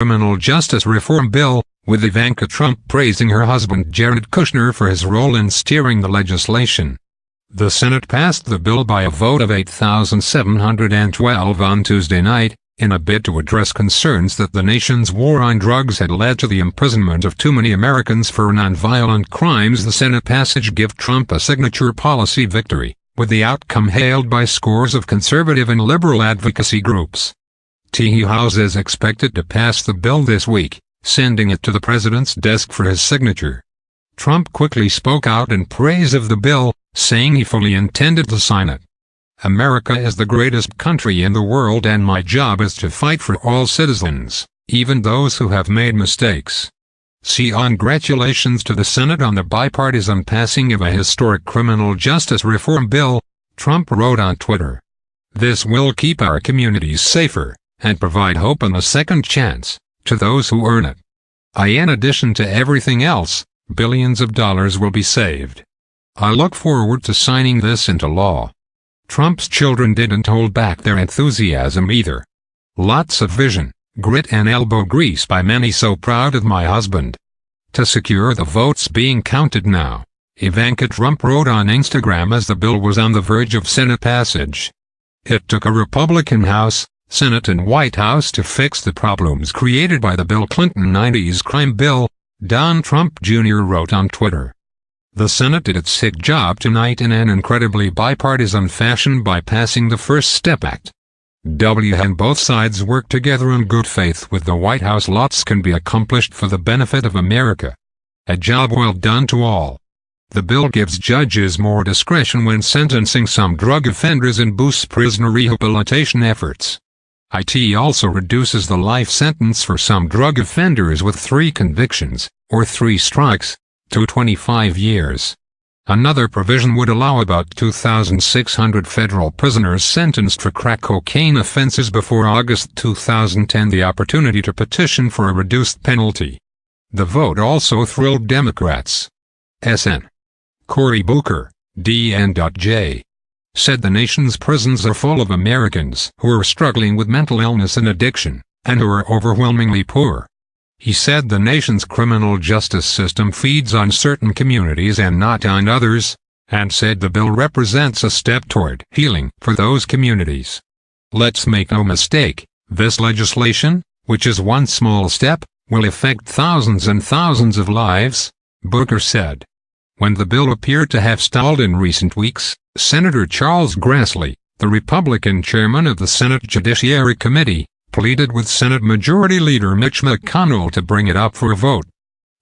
criminal justice reform bill, with Ivanka Trump praising her husband Jared Kushner for his role in steering the legislation. The Senate passed the bill by a vote of 8,712 on Tuesday night, in a bid to address concerns that the nation's war on drugs had led to the imprisonment of too many Americans for nonviolent crimes. The Senate passage gave Trump a signature policy victory, with the outcome hailed by scores of conservative and liberal advocacy groups. The House is expected to pass the bill this week, sending it to the president's desk for his signature. Trump quickly spoke out in praise of the bill, saying he fully intended to sign it. "America is the greatest country in the world, and my job is to fight for all citizens, even those who have made mistakes." Congratulations to the Senate on the bipartisan passing of a historic criminal justice reform bill, Trump wrote on Twitter. "This will keep our communities safer, and provide hope and a second chance to those who earn it. In addition to everything else, billions of dollars will be saved. I look forward to signing this into law." Trump's children didn't hold back their enthusiasm either. "Lots of vision, grit and elbow grease by many. So proud of my husband." To secure the votes being counted now, Ivanka Trump wrote on Instagram as the bill was on the verge of Senate passage. "It took a Republican House, Senate and White House to fix the problems created by the Bill Clinton 90s crime bill," Don Trump Jr. wrote on Twitter. The Senate did its sick job tonight in an incredibly bipartisan fashion by passing the First Step Act. And both sides work together in good faith with the White House. Lots can be accomplished for the benefit of America. A job well done to all. The bill gives judges more discretion when sentencing some drug offenders and boosts prisoner rehabilitation efforts. It also reduces the life sentence for some drug offenders with 3 convictions, or 3 strikes, to 25 years. Another provision would allow about 2,600 federal prisoners sentenced for crack cocaine offenses before August 2010 the opportunity to petition for a reduced penalty. The vote also thrilled Democrats. Sen. Cory Booker, DN.J. said the nation's prisons are full of Americans who are struggling with mental illness and addiction, and who are overwhelmingly poor. He said the nation's criminal justice system feeds on certain communities and not on others, and said the bill represents a step toward healing for those communities. "Let's make no mistake, this legislation, which is one small step, will affect thousands and thousands of lives," Booker said. When the bill appeared to have stalled in recent weeks, Senator Charles Grassley, the Republican chairman of the Senate Judiciary Committee, pleaded with Senate Majority Leader Mitch McConnell to bring it up for a vote.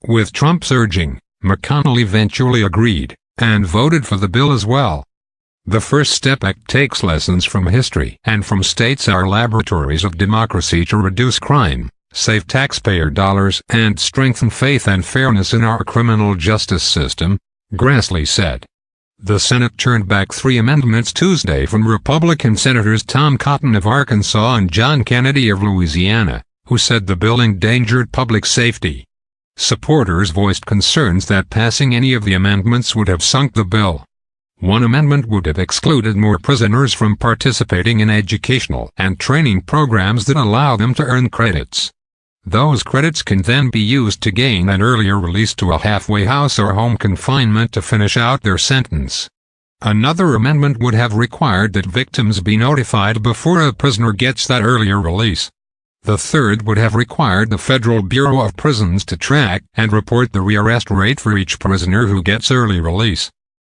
With Trump's urging, McConnell eventually agreed, and voted for the bill as well. The First Step Act takes lessons from history and from states are laboratories of democracy to reduce crime, save taxpayer dollars, and strengthen faith and fairness in our criminal justice system, Grassley said. The Senate turned back 3 amendments Tuesday from Republican Senators Tom Cotton of Arkansas and John Kennedy of Louisiana, who said the bill endangered public safety. Supporters voiced concerns that passing any of the amendments would have sunk the bill. One amendment would have excluded more prisoners from participating in educational and training programs that allow them to earn credits. Those credits can then be used to gain an earlier release to a halfway house or home confinement to finish out their sentence. Another amendment would have required that victims be notified before a prisoner gets that earlier release. The third would have required the Federal Bureau of Prisons to track and report the rearrest rate for each prisoner who gets early release.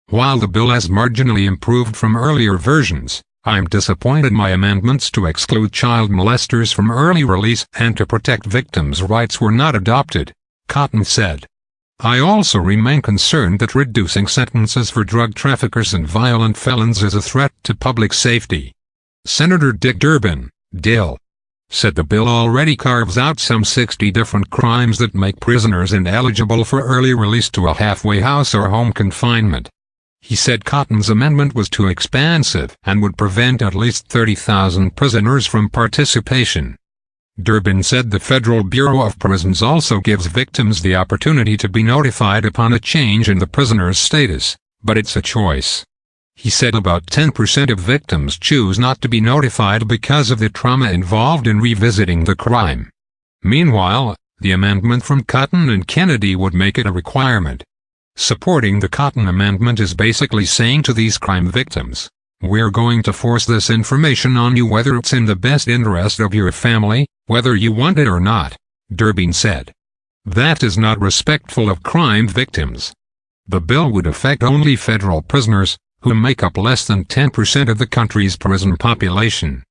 While the bill has marginally improved from earlier versions, I'm disappointed my amendments to exclude child molesters from early release and to protect victims' rights were not adopted, Cotton said. I also remain concerned that reducing sentences for drug traffickers and violent felons is a threat to public safety. Senator Dick Durbin, Dill, said the bill already carves out some 60 different crimes that make prisoners ineligible for early release to a halfway house or home confinement. He said Cotton's amendment was too expansive and would prevent at least 30,000 prisoners from participation. Durbin said the Federal Bureau of Prisons also gives victims the opportunity to be notified upon a change in the prisoner's status, but it's a choice. He said about 10% of victims choose not to be notified because of the trauma involved in revisiting the crime. Meanwhile, the amendment from Cotton and Kennedy would make it a requirement. Supporting the Cotton Amendment is basically saying to these crime victims, "We're going to force this information on you whether it's in the best interest of your family, whether you want it or not," Durbin said. That is not respectful of crime victims. The bill would affect only federal prisoners, who make up less than 10% of the country's prison population.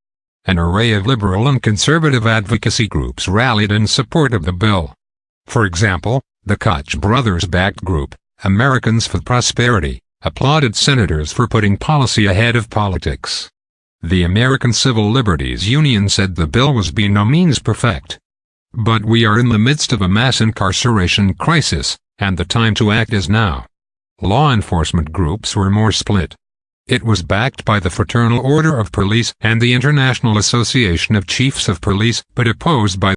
An array of liberal and conservative advocacy groups rallied in support of the bill. For example, the Koch brothers-backed group, Americans for Prosperity, applauded senators for putting policy ahead of politics. The American Civil Liberties Union said the bill was by no means perfect. "But we are in the midst of a mass incarceration crisis, and the time to act is now." Law enforcement groups were more split. It was backed by the Fraternal Order of Police and the International Association of Chiefs of Police, but opposed by